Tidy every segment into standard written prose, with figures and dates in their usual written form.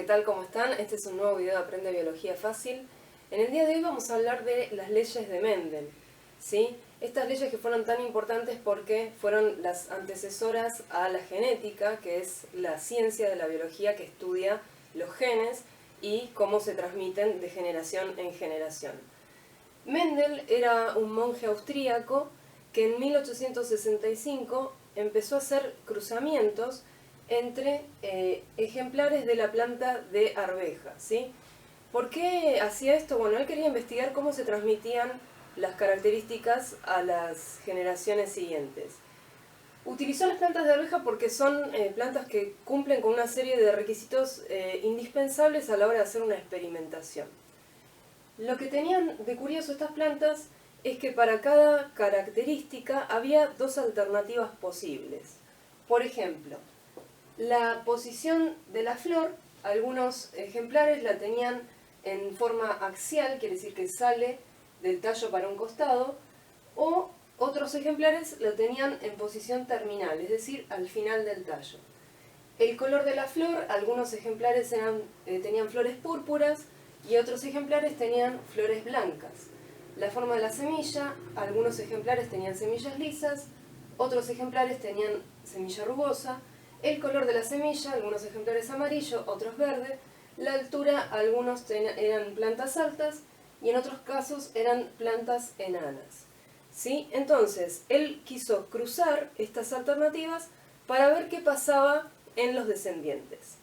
tal? ¿Cómo están? Este es un nuevo video de Aprende Biología Fácil. En el día de hoy vamos a hablar de las leyes de Mendel, ¿sí? Estas leyes que fueron tan importantes porque fueron las antecesoras a la genética, que es la ciencia de la biología que estudia los genes y cómo se transmiten de generación en generación. Mendel era un monje austríaco que en 1865 empezó a hacer cruzamientos entre ejemplares de la planta de arveja, ¿sí? ¿Por qué hacía esto? Bueno, él quería investigar cómo se transmitían las características a las generaciones siguientes. Utilizó las plantas de arveja porque son plantas que cumplen con una serie de requisitos indispensables a la hora de hacer una experimentación. Lo que tenían de curioso estas plantas es que para cada característica había dos alternativas posibles. Por ejemplo, la posición de la flor, algunos ejemplares la tenían en forma axial, quiere decir que sale del tallo para un costado, o otros ejemplares la tenían en posición terminal, es decir, al final del tallo. El color de la flor, algunos ejemplares tenían flores púrpuras y otros ejemplares tenían flores blancas. La forma de la semilla, algunos ejemplares tenían semillas lisas, otros ejemplares tenían semilla rugosa. El color de la semilla, algunos ejemplares amarillo, otros verde. La altura, algunos eran plantas altas y en otros casos eran plantas enanas, ¿sí? Entonces, él quiso cruzar estas alternativas para ver qué pasaba en los descendientes.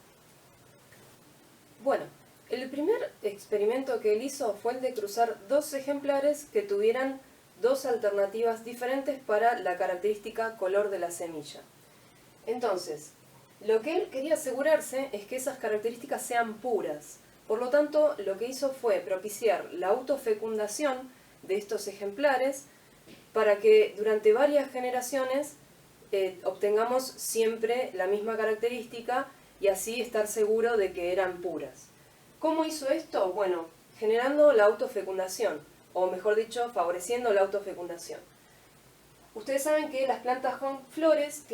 Bueno, el primer experimento que él hizo fue el de cruzar dos ejemplares que tuvieran dos alternativas diferentes para la característica color de la semilla. Entonces, lo que él quería asegurarse es que esas características sean puras. Por lo tanto, lo que hizo fue propiciar la autofecundación de estos ejemplares para que durante varias generaciones obtengamos siempre la misma característica y así estar seguro de que eran puras. ¿Cómo hizo esto? Bueno, generando la autofecundación, o mejor dicho, favoreciendo la autofecundación. Ustedes saben que las plantas con flores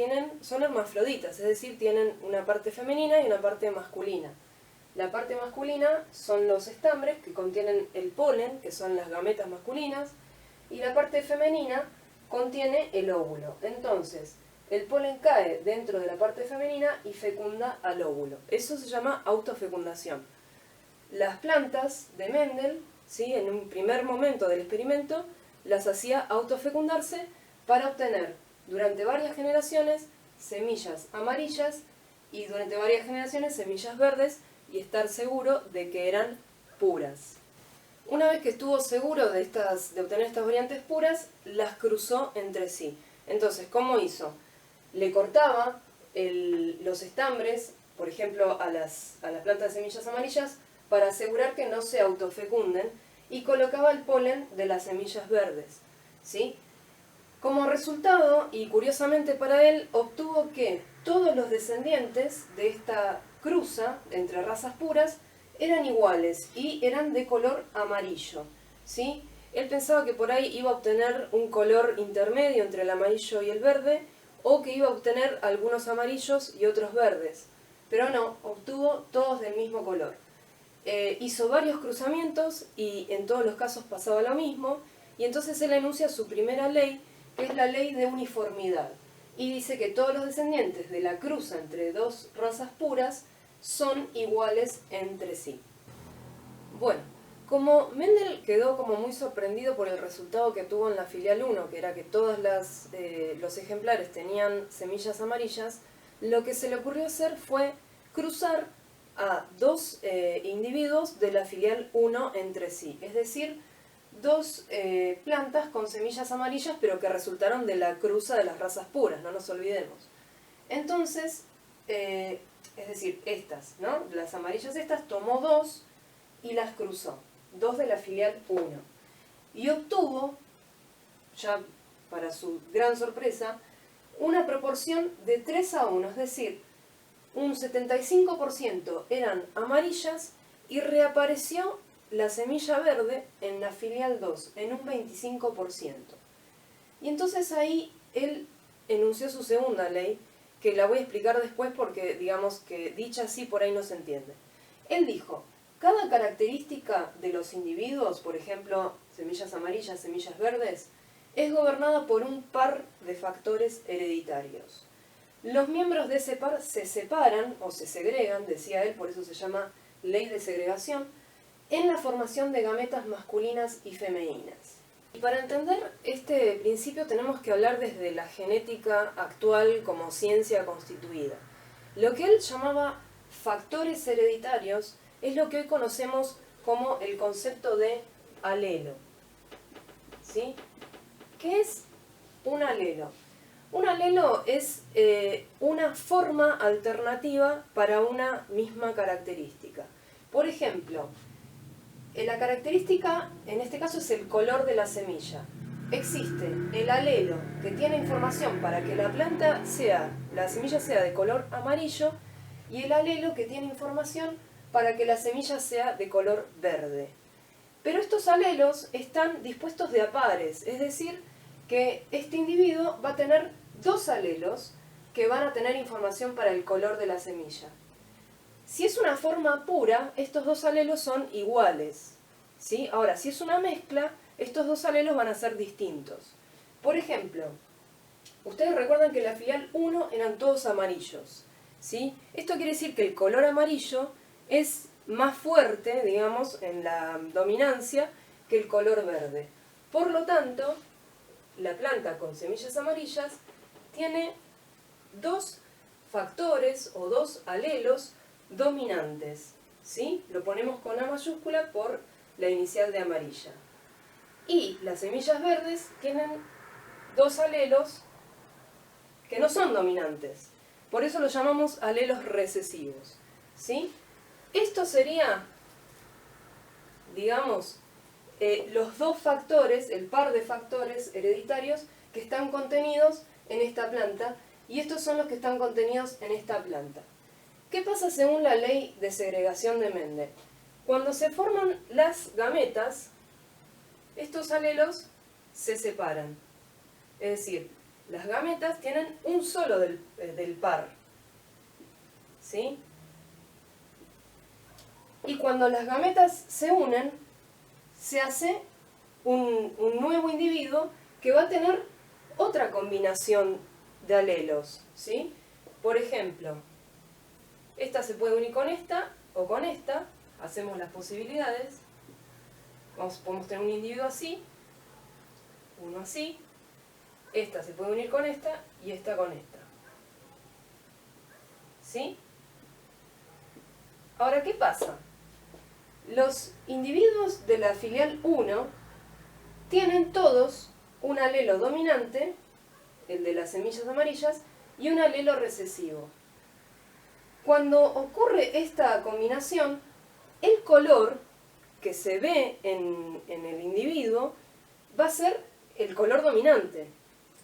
son hermafroditas, es decir, tienen una parte femenina y una parte masculina. La parte masculina son los estambres, que contienen el polen, que son las gametas masculinas, y la parte femenina contiene el óvulo. Entonces, el polen cae dentro de la parte femenina y fecunda al óvulo. Eso se llama autofecundación. Las plantas de Mendel, ¿sí?, en un primer momento del experimento, las hacía autofecundarse para obtener durante varias generaciones semillas amarillas y durante varias generaciones semillas verdes y estar seguro de que eran puras. Una vez que estuvo seguro de obtener estas variantes puras, las cruzó entre sí. Entonces, ¿cómo hizo? Le cortaba los estambres, por ejemplo, a las plantas de semillas amarillas, para asegurar que no se autofecunden, y colocaba el polen de las semillas verdes, ¿sí? Como resultado, y curiosamente para él, obtuvo que todos los descendientes de esta cruza entre razas puras eran iguales y eran de color amarillo, ¿sí? Él pensaba que por ahí iba a obtener un color intermedio entre el amarillo y el verde, o que iba a obtener algunos amarillos y otros verdes, pero no, obtuvo todos del mismo color. Hizo varios cruzamientos y en todos los casos pasaba lo mismo, y entonces él enuncia su primera ley, que es la ley de uniformidad, y dice que todos los descendientes de la cruza entre dos razas puras son iguales entre sí. Bueno, como Mendel quedó como muy sorprendido por el resultado que tuvo en la filial 1, que era que todos los ejemplares tenían semillas amarillas, lo que se le ocurrió hacer fue cruzar a dos individuos de la filial 1 entre sí, es decir, dos plantas con semillas amarillas, pero que resultaron de la cruza de las razas puras, no nos olvidemos. Entonces, es decir, estas, ¿no? Las amarillas estas, tomó dos y las cruzó, dos de la filial 1. Y obtuvo, ya para su gran sorpresa, una proporción de 3:1, es decir, un 75% eran amarillas y reapareció la semilla verde en la filial 2, en un 25%. Y entonces ahí él enunció su segunda ley, que la voy a explicar después porque digamos que dicha así por ahí no se entiende. Él dijo, cada característica de los individuos, por ejemplo, semillas amarillas, semillas verdes, es gobernada por un par de factores hereditarios. Los miembros de ese par se separan o se segregan, decía él, por eso se llama ley de segregación, en la formación de gametas masculinas y femeninas. Y para entender este principio tenemos que hablar desde la genética actual como ciencia constituida. Lo que él llamaba factores hereditarios es lo que hoy conocemos como el concepto de alelo. ¿Sí? ¿Qué es un alelo? Un alelo es una forma alternativa para una misma característica. Por ejemplo, la característica, en este caso, es el color de la semilla. Existe el alelo que tiene información para que la semilla sea de color amarillo, y el alelo que tiene información para que la semilla sea de color verde. Pero estos alelos están dispuestos de a pares, es decir, que este individuo va a tener dos alelos que van a tener información para el color de la semilla. Si es una forma pura, estos dos alelos son iguales, ¿sí? Ahora, si es una mezcla, estos dos alelos van a ser distintos. Por ejemplo, ustedes recuerdan que en la filial 1 eran todos amarillos, ¿sí? Esto quiere decir que el color amarillo es más fuerte, digamos, en la dominancia que el color verde. Por lo tanto, la planta con semillas amarillas tiene dos factores o dos alelos dominantes, ¿sí? Lo ponemos con A mayúscula por la inicial de amarilla. Y las semillas verdes tienen dos alelos que no son dominantes. Por eso los llamamos alelos recesivos, ¿sí? Esto sería, digamos, los dos factores, el par de factores hereditarios que están contenidos en esta planta, y estos son los que están contenidos en esta planta. ¿Qué pasa según la ley de segregación de Mendel? Cuando se forman las gametas, estos alelos se separan. Es decir, las gametas tienen un solo del par, ¿sí? Y cuando las gametas se unen, se hace un nuevo individuo que va a tener otra combinación de alelos, ¿sí? Por ejemplo, esta se puede unir con esta o con esta. Hacemos las posibilidades. Podemos tener un individuo así, uno así. Esta se puede unir con esta y esta con esta, ¿sí? Ahora, ¿qué pasa? Los individuos de la filial 1 tienen todos un alelo dominante, el de las semillas amarillas, y un alelo recesivo. Cuando ocurre esta combinación, el color que se ve en el individuo va a ser el color dominante,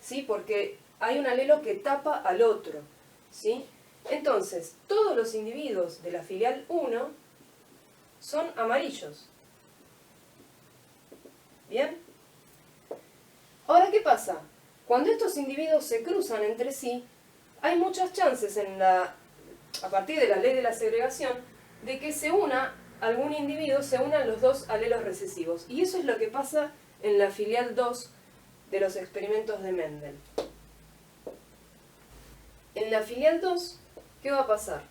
¿sí? Porque hay un alelo que tapa al otro, ¿sí? Entonces, todos los individuos de la filial 1 son amarillos. ¿Bien? Ahora, ¿qué pasa? Cuando estos individuos se cruzan entre sí, hay muchas chances a partir de la ley de la segregación, de que algún individuo se unan los dos alelos recesivos. Y eso es lo que pasa en la filial 2 de los experimentos de Mendel. En la filial 2, ¿qué va a pasar?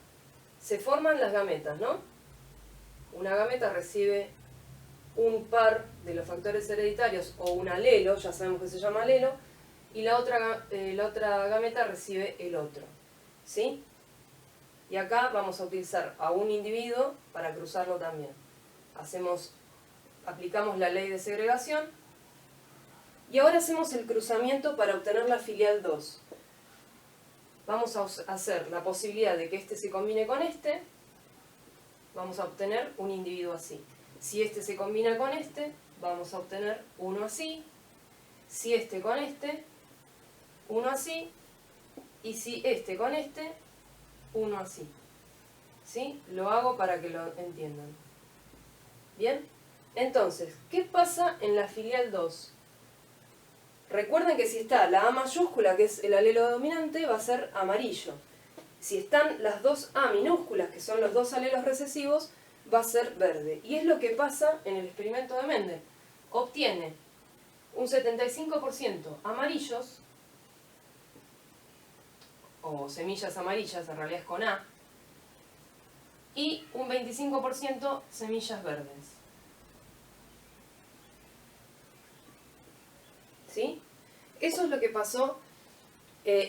Se forman las gametas, ¿no? Una gameta recibe un par de los factores hereditarios o un alelo, ya sabemos que se llama alelo, y la otra gameta recibe el otro, ¿sí? Y acá vamos a utilizar a un individuo para cruzarlo también. Aplicamos la ley de segregación y ahora hacemos el cruzamiento para obtener la filial 2. Vamos a hacer la posibilidad de que este se combine con este. Vamos a obtener un individuo así. Si este se combina con este, vamos a obtener uno así. Si este con este, uno así. Y si este con este, uno así. ¿Sí? Lo hago para que lo entiendan. ¿Bien? Entonces, ¿qué pasa en la filial 2? Recuerden que si está la A mayúscula, que es el alelo dominante, va a ser amarillo. Si están las dos A minúsculas, que son los dos alelos recesivos, va a ser verde. Y es lo que pasa en el experimento de Mendel. Obtiene un 75% amarillos, o semillas amarillas, en realidad es con A, y un 25% semillas verdes. ¿Sí? Eso es lo que pasó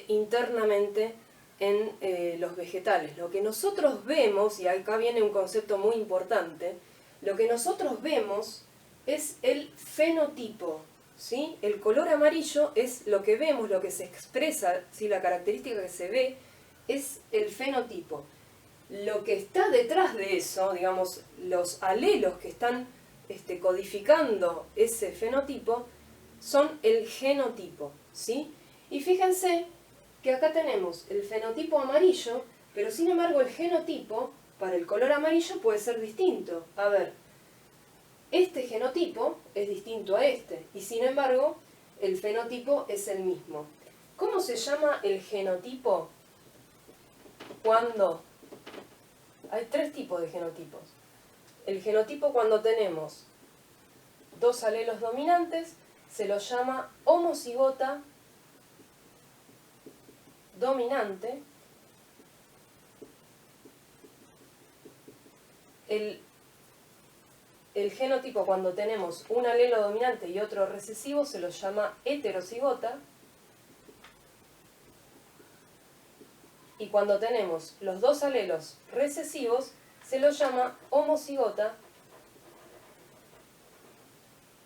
internamente en los vegetales. Lo que nosotros vemos, y acá viene un concepto muy importante, lo que nosotros vemos es el fenotipo, ¿sí? El color amarillo es lo que vemos, lo que se expresa, ¿sí? La característica que se ve es el fenotipo. Lo que está detrás de eso, digamos, los alelos que están codificando ese fenotipo, son el genotipo, ¿sí? Y fíjense que acá tenemos el fenotipo amarillo, pero sin embargo el genotipo para el color amarillo puede ser distinto. A ver, este genotipo es distinto a este, y sin embargo el fenotipo es el mismo. ¿Cómo se llama el genotipo cuando... Hay tres tipos de genotipos. El genotipo cuando tenemos dos alelos dominantes se lo llama homocigota dominante. El genotipo cuando tenemos un alelo dominante y otro recesivo se lo llama heterocigota. Y cuando tenemos los dos alelos recesivos se lo llama homocigota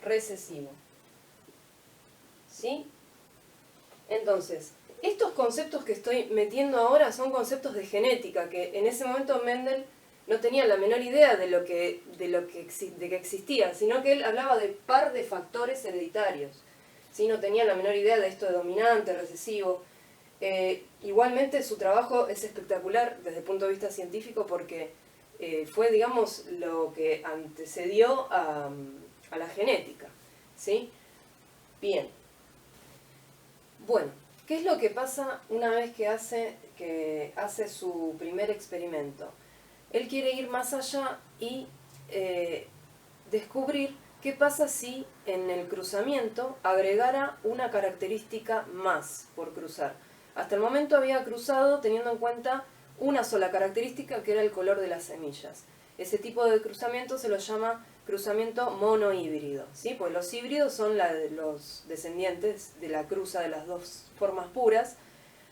recesivo. ¿Sí? Entonces, estos conceptos que estoy metiendo ahora son conceptos de genética, que en ese momento Mendel no tenía la menor idea de que existía, sino que él hablaba de par de factores hereditarios. ¿Sí? No tenía la menor idea de esto de dominante, recesivo. Igualmente su trabajo es espectacular desde el punto de vista científico porque fue, digamos, lo que antecedió a la genética. ¿Sí? Bien. Bueno, ¿qué es lo que pasa una vez que hace su primer experimento? Él quiere ir más allá y descubrir qué pasa si en el cruzamiento agregara una característica más por cruzar. Hasta el momento había cruzado teniendo en cuenta una sola característica que era el color de las semillas. Ese tipo de cruzamiento se lo llama cruzamiento monohíbrido, ¿sí? Pues los híbridos son los descendientes de la cruza de las dos formas puras.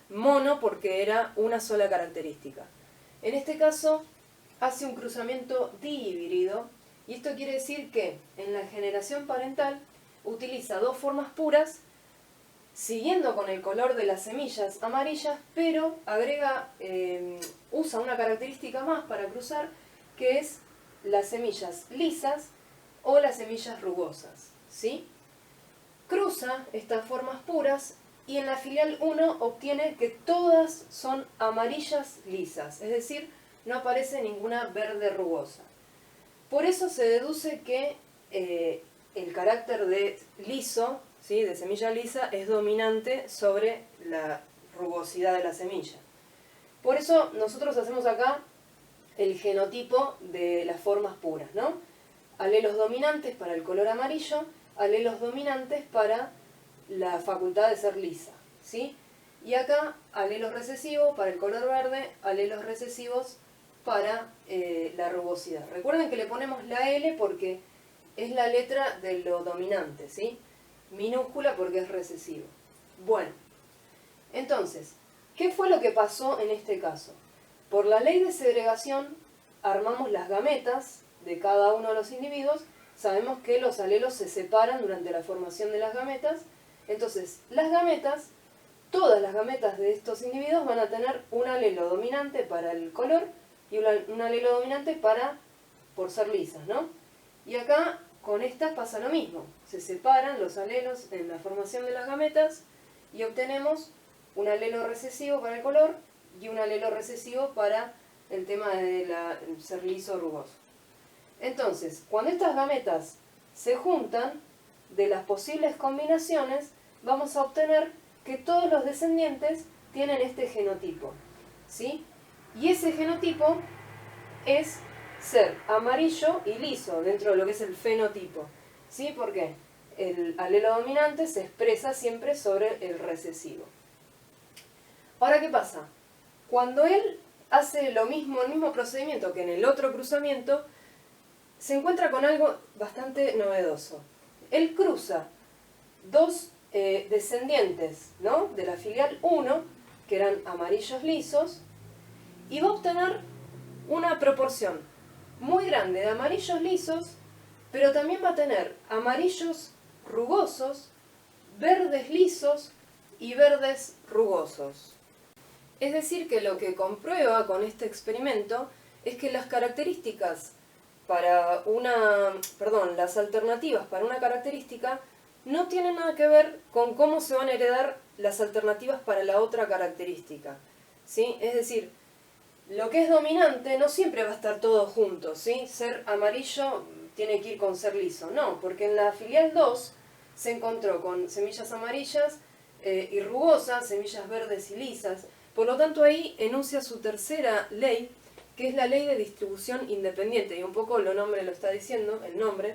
Mono porque era una sola característica. En este caso hace un cruzamiento dihíbrido y esto quiere decir que en la generación parental utiliza dos formas puras siguiendo con el color de las semillas amarillas, pero usa una característica más para cruzar, que es las semillas lisas o las semillas rugosas, ¿sí? Cruza estas formas puras y en la filial 1 obtiene que todas son amarillas lisas, es decir, no aparece ninguna verde rugosa. Por eso se deduce que el carácter de liso, ¿sí? De semilla lisa, es dominante sobre la rugosidad de la semilla. Por eso nosotros hacemos acá el genotipo de las formas puras, ¿no? Alelos dominantes para el color amarillo, alelos dominantes para la facultad de ser lisa, ¿sí? Y acá alelos recesivos para el color verde, alelos recesivos para la rugosidad. Recuerden que le ponemos la L porque es la letra de lo dominante, ¿sí? Minúscula porque es recesivo. Bueno, entonces, ¿qué fue lo que pasó en este caso? Por la ley de segregación armamos las gametas de cada uno de los individuos. Sabemos que los alelos se separan durante la formación de las gametas. Entonces, las gametas, todas las gametas de estos individuos van a tener un alelo dominante para el color y un alelo dominante por ser lisas, ¿no? Y acá con estas pasa lo mismo. Se separan los alelos en la formación de las gametas y obtenemos un alelo recesivo para el color y un alelo recesivo para el tema de ser liso o rugoso. Entonces, cuando estas gametas se juntan, de las posibles combinaciones, vamos a obtener que todos los descendientes tienen este genotipo, ¿sí? Y ese genotipo es ser amarillo y liso dentro de lo que es el fenotipo. ¿Sí? ¿Por qué? El alelo dominante se expresa siempre sobre el recesivo. Ahora, ¿qué pasa? Cuando él hace lo mismo, el mismo procedimiento que en el otro cruzamiento, se encuentra con algo bastante novedoso. Él cruza dos descendientes, ¿no?, de la filial 1, que eran amarillos lisos, y va a obtener una proporción muy grande de amarillos lisos, pero también va a tener amarillos rugosos, verdes lisos y verdes rugosos. Es decir, que lo que comprueba con este experimento es que las características para las alternativas para una característica no tienen nada que ver con cómo se van a heredar las alternativas para la otra característica, ¿sí? Es decir, lo que es dominante no siempre va a estar todo junto, ¿sí? Ser amarillo tiene que ir con ser liso, no, porque en la filial 2 se encontró con semillas amarillas y rugosas, semillas verdes y lisas. Por lo tanto, ahí enuncia su tercera ley, que es la ley de distribución independiente, y un poco el nombre lo está diciendo, el nombre.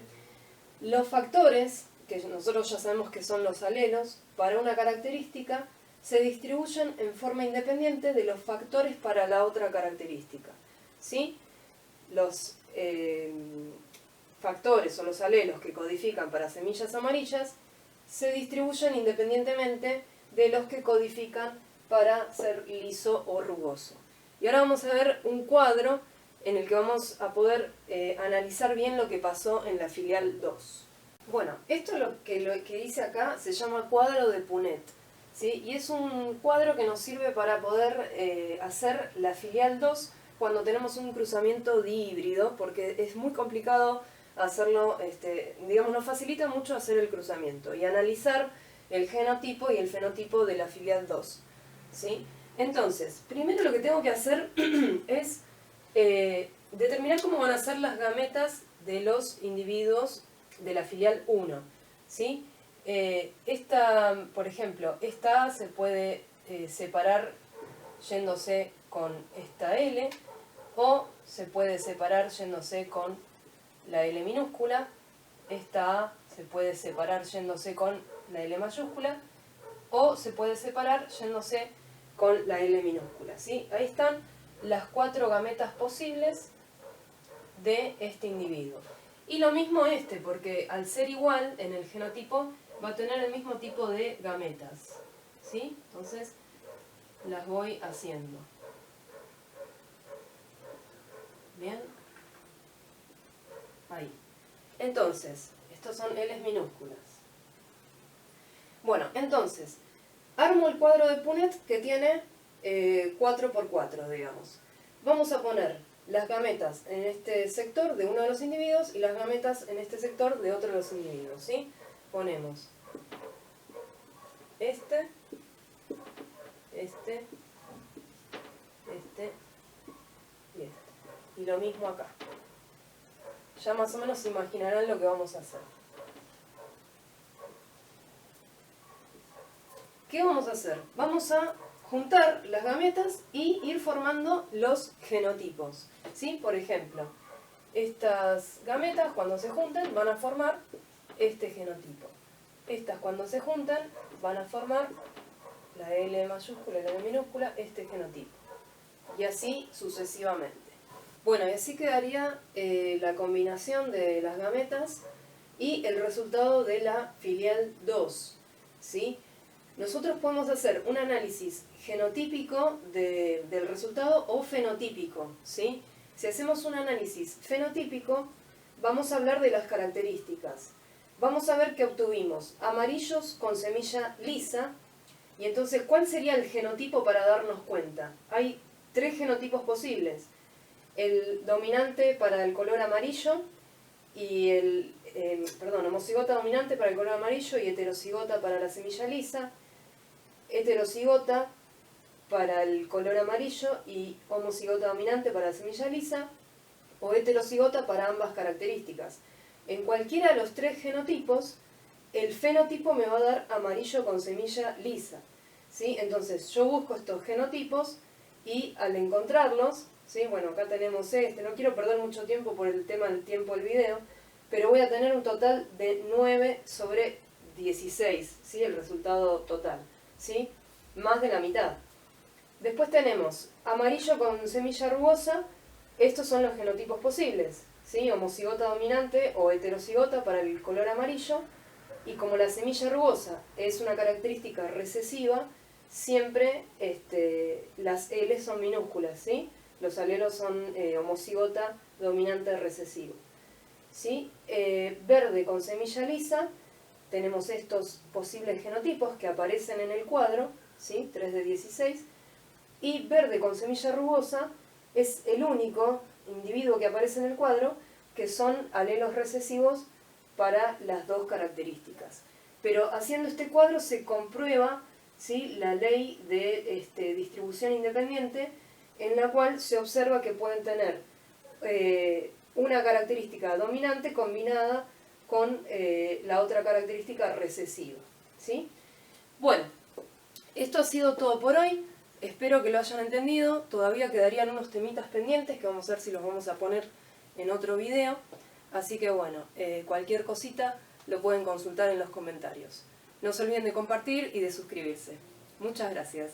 Los factores, que nosotros ya sabemos que son los alelos, para una característica, se distribuyen en forma independiente de los factores para la otra característica, ¿sí? Los factores o los alelos que codifican para semillas amarillas se distribuyen independientemente de los que codifican para ser liso o rugoso. Y ahora vamos a ver un cuadro en el que vamos a poder analizar bien lo que pasó en la filial 2. Bueno, esto lo que dice acá se llama cuadro de Punnett, ¿sí? Y es un cuadro que nos sirve para poder hacer la filial 2 cuando tenemos un cruzamiento dihíbrido, porque es muy complicado hacerlo, digamos, nos facilita mucho hacer el cruzamiento y analizar el genotipo y el fenotipo de la filial 2, ¿sí? Entonces, primero lo que tengo que hacer es determinar cómo van a ser las gametas de los individuos de la filial 1, ¿sí? Esta, por ejemplo, esta se puede separar yéndose con esta L, o se puede separar yéndose con la L minúscula. Esta A se puede separar yéndose con la L mayúscula, o se puede separar yéndose con la L minúscula, ¿sí? Ahí están las 4 gametas posibles de este individuo. Y lo mismo porque al ser igual en el genotipo va a tener el mismo tipo de gametas, ¿sí? Entonces las voy haciendo. Bien. Ahí. Entonces, estos son L's minúsculas. Bueno, entonces, armo el cuadro de Punnett que tiene 4×4, digamos. Vamos a poner las gametas en este sector de uno de los individuos y las gametas en este sector de otro de los individuos, ¿sí? Ponemos este y este. Y lo mismo acá. Ya más o menos se imaginarán lo que vamos a hacer. ¿Qué vamos a hacer? Vamos a juntar las gametas y ir formando los genotipos, ¿sí? Por ejemplo, estas gametas cuando se junten van a formar este genotipo. Estas cuando se juntan van a formar la L mayúscula y la L minúscula, este genotipo. Y así sucesivamente. Bueno, y así quedaría la combinación de las gametas y el resultado de la filial 2, ¿sí? Nosotros podemos hacer un análisis genotípico del resultado o fenotípico, ¿sí? Si hacemos un análisis fenotípico, vamos a hablar de las características. Vamos a ver que obtuvimos amarillos con semilla lisa, y entonces, ¿cuál sería el genotipo para darnos cuenta? Hay 3 genotipos posibles. El dominante para el color amarillo, y homocigota dominante para el color amarillo y heterocigota para la semilla lisa, heterocigota para el color amarillo y homocigota dominante para la semilla lisa, o heterocigota para ambas características. En cualquiera de los 3 genotipos, el fenotipo me va a dar amarillo con semilla lisa, ¿sí? Entonces yo busco estos genotipos y al encontrarlos, ¿sí? Bueno, acá tenemos este, no quiero perder mucho tiempo por el tema del tiempo del video, pero voy a tener un total de 9 sobre 16, ¿sí? El resultado total, ¿sí? Más de la mitad. Después tenemos amarillo con semilla rugosa, estos son los genotipos posibles, ¿sí? Homocigota dominante o heterocigota para el color amarillo, y como la semilla rugosa es una característica recesiva, siempre las L son minúsculas, ¿sí? Los alelos son homocigota dominante recesivo, ¿sí? Verde con semilla lisa, tenemos estos posibles genotipos que aparecen en el cuadro, ¿sí? 3 de 16, y verde con semilla rugosa es el único individuo que aparece en el cuadro que son alelos recesivos para las dos características. Pero haciendo este cuadro se comprueba, ¿sí?, la ley de distribución independiente, en la cual se observa que pueden tener una característica dominante combinada con la otra característica recesiva, ¿sí? Bueno, esto ha sido todo por hoy. Espero que lo hayan entendido. Todavía quedarían unos temitas pendientes que vamos a ver si los vamos a poner en otro video. Así que bueno, cualquier cosita lo pueden consultar en los comentarios. No se olviden de compartir y de suscribirse. Muchas gracias.